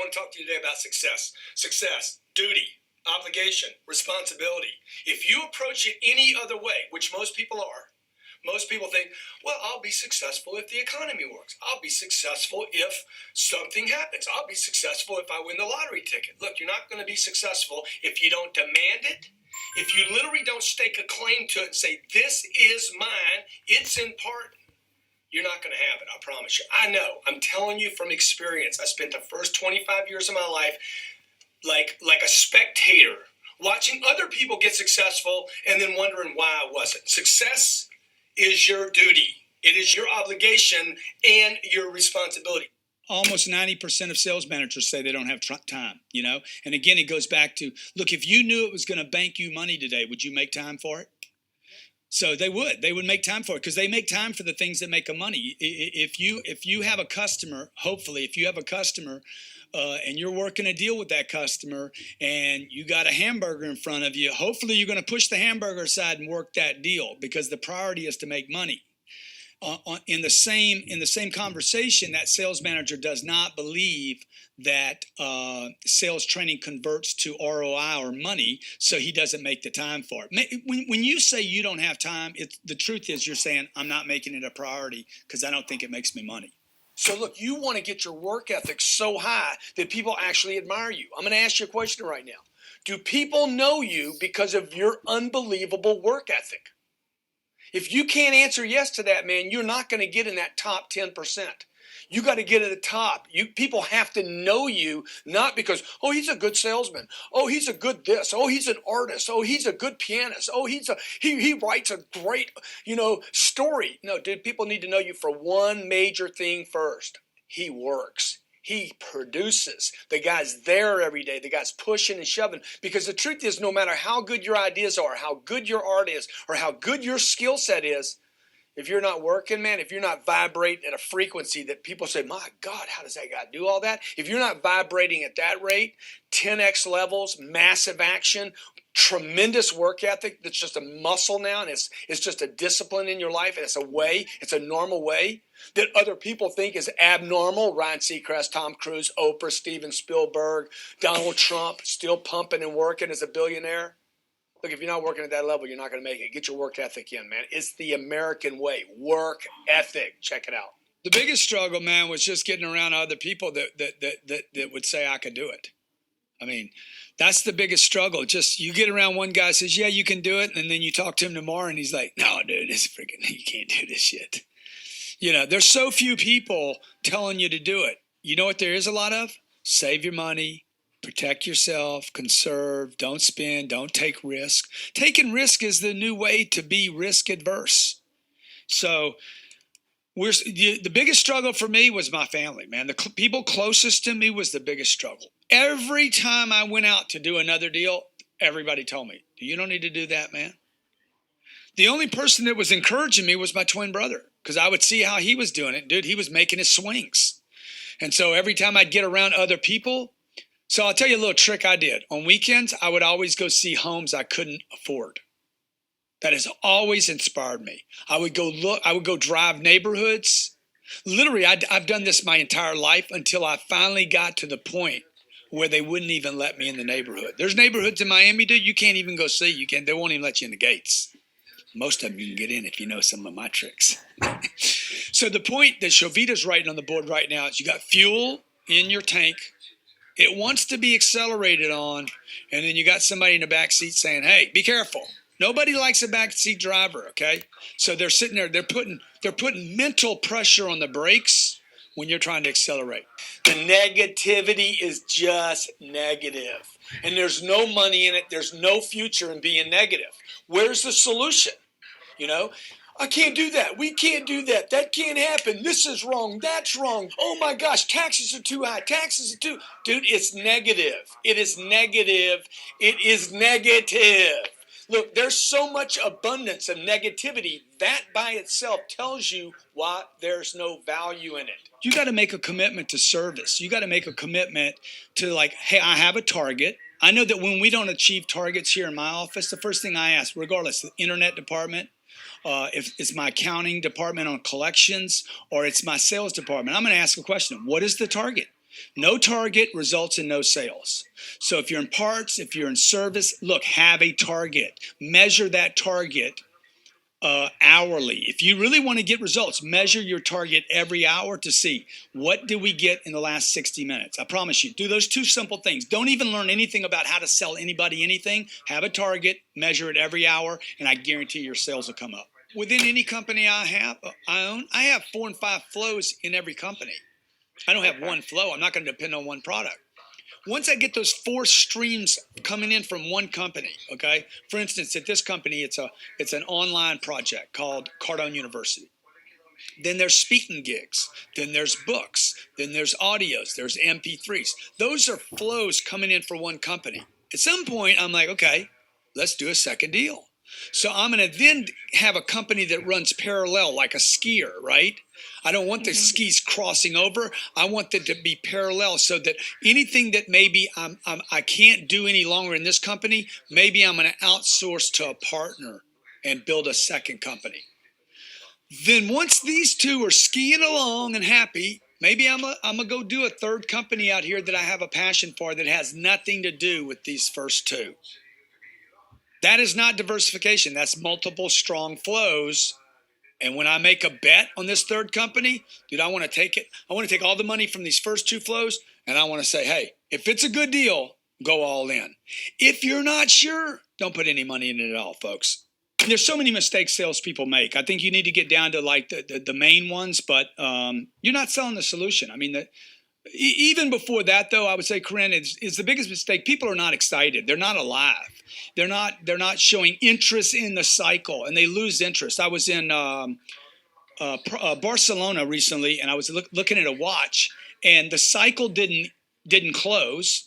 want to talk to you today about success. Success, duty, obligation, responsibility. If you approach it any other way, which most people are, most people think, well, I'll be successful if the economy works. I'll be successful if something happens. I'll be successful if I win the lottery ticket. Look, you're not going to be successful if you don't demand it. If you literally don't stake a claim to it and say, this is mine, it's important, you're not going to have it, I promise you. I know. I'm telling you from experience. I spent the first 25 years of my life like a spectator, watching other people get successful and then wondering why I wasn't. Success is your duty. It is your obligation and your responsibility. Almost 90% of sales managers say they don't have time, you know? And again, it goes back to, look, if you knew it was going to bank you money today, would you make time for it? So they would make time for it because they make time for the things that make them money. If you have a customer, hopefully, if you have a customer and you're working a deal with that customer and you got a hamburger in front of you, hopefully you're going to push the hamburger aside and work that deal because the priority is to make money. In the same conversation, that sales manager does not believe that sales training converts to ROI or money, so he doesn't make the time for it. When you say you don't have time, the truth is you're saying I'm not making it a priority because I don't think it makes me money. So look, you want to get your work ethic so high that people actually admire you. I'm going to ask you a question right now. Do people know you because of your unbelievable work ethic? If you can't answer yes to that, man, you're not going to get in that top 10%. You got to get at the top. People have to know you, not because, oh, he's a good salesman. Oh, he's a good this. Oh, he's an artist. Oh, he's a good pianist. Oh, he writes a great, story. No, dude, people need to know you for one major thing first. He works. He produces. The guy's there every day. The guy's pushing and shoving. Because the truth is, no matter how good your ideas are, how good your art is, or how good your skill set is, if you're not working, man, if you're not vibrating at a frequency that people say, my God, how does that guy do all that? If you're not vibrating at that rate, 10x levels, massive action, tremendous work ethic that's just a muscle now, and it's just a discipline in your life, and it's a normal way that other people think is abnormal. Ryan Seacrest, Tom Cruise, Oprah, Steven Spielberg, Donald Trump, still pumping and working as a billionaire. Look, if you're not working at that level, you're not going to make it. Get your work ethic in, man. It's the American way. Work ethic. Check it out. The biggest struggle, man, was just getting around other people that would say I could do it. I mean, that's the biggest struggle. Just you get around one guy says, yeah, you can do it. And then you talk to him tomorrow and he's like, no, dude, you can't do this shit. There's so few people telling you to do it. You know what there is a lot of? Save your money. Protect yourself, conserve, don't spend, don't take risk. Taking risk is the new way to be risk adverse. So the biggest struggle for me was my family, man. The people closest to me was the biggest struggle. Every time I went out to do another deal, everybody told me, you don't need to do that, man. The only person that was encouraging me was my twin brother because I would see how he was doing it. Dude, he was making his swings. And so every time I'd get around other people, so I'll tell you a little trick I did. On weekends, I would always go see homes I couldn't afford. That has always inspired me. I would go drive neighborhoods. Literally, I've done this my entire life until I finally got to the point where they wouldn't even let me in the neighborhood. There's neighborhoods in Miami, dude, you can't even go see. They won't even let you in the gates. Most of them you can get in if you know some of my tricks. So the point that Shovita's writing on the board right now is you got fuel in your tank. It wants to be accelerated on, and then you got somebody in the back seat saying, hey, be careful. Nobody likes a backseat driver, okay? So they're sitting there, they're putting mental pressure on the brakes when you're trying to accelerate. The negativity is just negative. And there's no money in it. There's no future in being negative. Where's the solution? I can't do that. We can't do that. That can't happen. This is wrong. That's wrong. Oh my gosh, taxes are too high. Dude, it's negative. It is negative. It is negative. Look, there's so much abundance of negativity. That by itself tells you why there's no value in it. You got to make a commitment to service. You got to make a commitment to hey, I have a target. I know that when we don't achieve targets here in my office, the first thing I ask, regardless, the internet department, if it's my accounting department on collections, or it's my sales department, I'm going to ask a question. What is the target? No target results in no sales. So if you're in parts, if you're in service, look, have a target. Measure that target hourly. If you really want to get results, measure your target every hour to see what did we get in the last 60 minutes. I promise you, do those two simple things. Don't even learn anything about how to sell anybody anything. Have a target, measure it every hour, and I guarantee your sales will come up. Within any company I own, I have 4 and 5 flows in every company. I don't have one flow. I'm not going to depend on one product. Once I get those 4 streams coming in from one company, okay? For instance, at this company, it's an online project called Cardone University. Then there's speaking gigs. Then there's books. Then there's audios. There's MP3s. Those are flows coming in for one company. At some point, I'm like, okay, let's do a second deal. So I'm going to then have a company that runs parallel like a skier, right? I don't want the skis crossing over. I want them to be parallel so that anything that maybe I can't do any longer in this company, maybe I'm going to outsource to a partner and build a second company. Then once these two are skiing along and happy, maybe I'm going to go do a third company out here that I have a passion for that has nothing to do with these first two. That is not diversification. That's multiple strong flows. And when I make a bet on this third company, dude, I want to take it. I want to take all the money from these first two flows, and I want to say, hey, if it's a good deal, go all in. If you're not sure, don't put any money in it at all, folks. There's so many mistakes salespeople make. I think you need to get down to like the main ones, but you're not selling the solution. I mean, even before that, though, I would say, Corinne, is the biggest mistake. People are not excited. They're not alive. They're not showing interest in the cycle, and they lose interest. I was in Barcelona recently, and I was looking at a watch, and the cycle didn't close.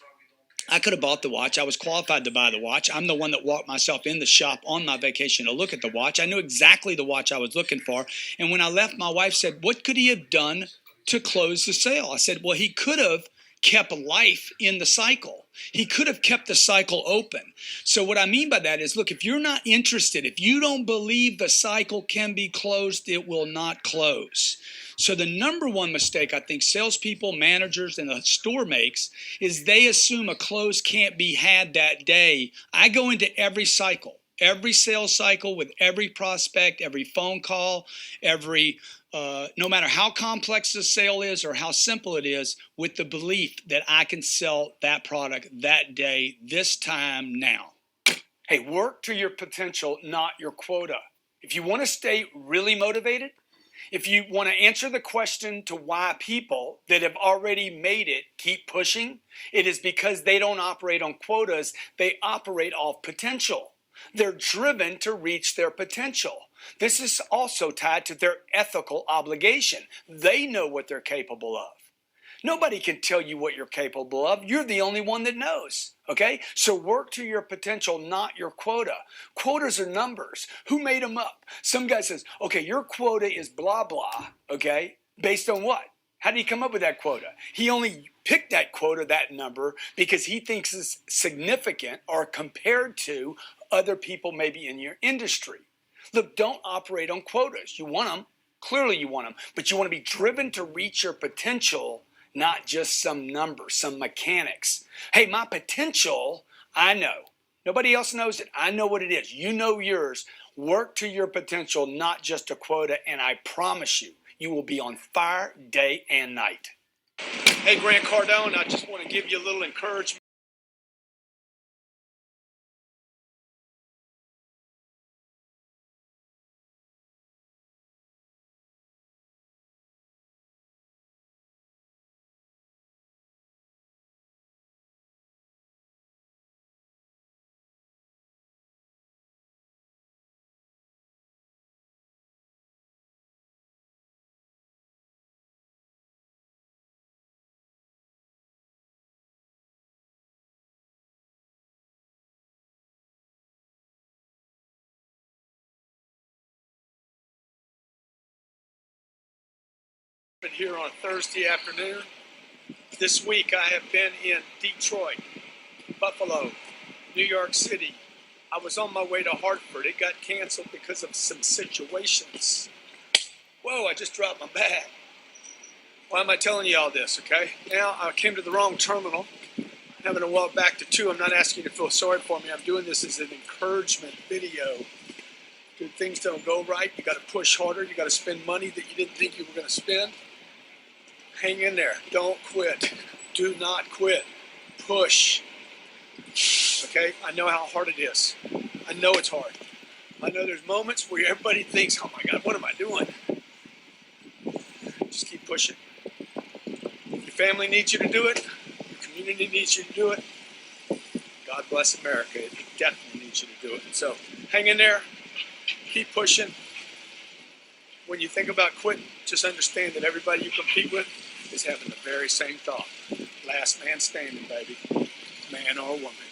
I could have bought the watch. I was qualified to buy the watch. I'm the one that walked myself in the shop on my vacation to look at the watch. I knew exactly the watch I was looking for. And when I left, my wife said, what could he have done to close the sale? I said, well, he could have kept life in the cycle. He could have kept the cycle open. So what I mean by that is, look, if you're not interested, if you don't believe the cycle can be closed, it will not close. So the number one mistake I think salespeople, managers, and the store makes is they assume a close can't be had that day. I go into every cycle, every sales cycle with every prospect, every phone call, no matter how complex the sale is or how simple it is, with the belief that I can sell that product that day, this time, now. Hey, work to your potential, not your quota. If you want to stay really motivated, if you want to answer the question to why people that have already made it keep pushing, it is because they don't operate on quotas. They operate off potential. They're driven to reach their potential. This is also tied to their ethical obligation. They know what they're capable of. Nobody can tell you what you're capable of. You're the only one that knows, okay? So work to your potential, not your quota. Quotas are numbers. Who made them up? Some guy says, okay, your quota is blah, blah, okay? Based on what? How did he come up with that quota? He only picked that quota, that number, because he thinks it's significant or compared to other people maybe in your industry. Look, don't operate on quotas. You want them. Clearly you want them. But you want to be driven to reach your potential, not just some number, some mechanics. Hey, my potential, I know. Nobody else knows it. I know what it is. You know yours. Work to your potential, not just a quota, and I promise you, you will be on fire day and night. Hey, Grant Cardone, I just want to give you a little encouragement. Here on Thursday afternoon. This week I have been in Detroit, Buffalo, New York City. I was on my way to Hartford. It got canceled because of some situations. Whoa, I just dropped my bag. Why am I telling you all this, okay? Now, I came to the wrong terminal. Having to walk back to 2. I'm not asking you to feel sorry for me. I'm doing this as an encouragement video. When things don't go right, you got to push harder. You got to spend money that you didn't think you were going to spend. Hang in there. Don't quit. Do not quit. Push. Okay? I know how hard it is. I know it's hard. I know there's moments where everybody thinks, oh my God, what am I doing? Just keep pushing. Your family needs you to do it. Your community needs you to do it. God bless America. It definitely needs you to do it. So hang in there. Keep pushing. When you think about quitting, just understand that everybody you compete with is having the very same thought. Last man standing, baby. Man or woman.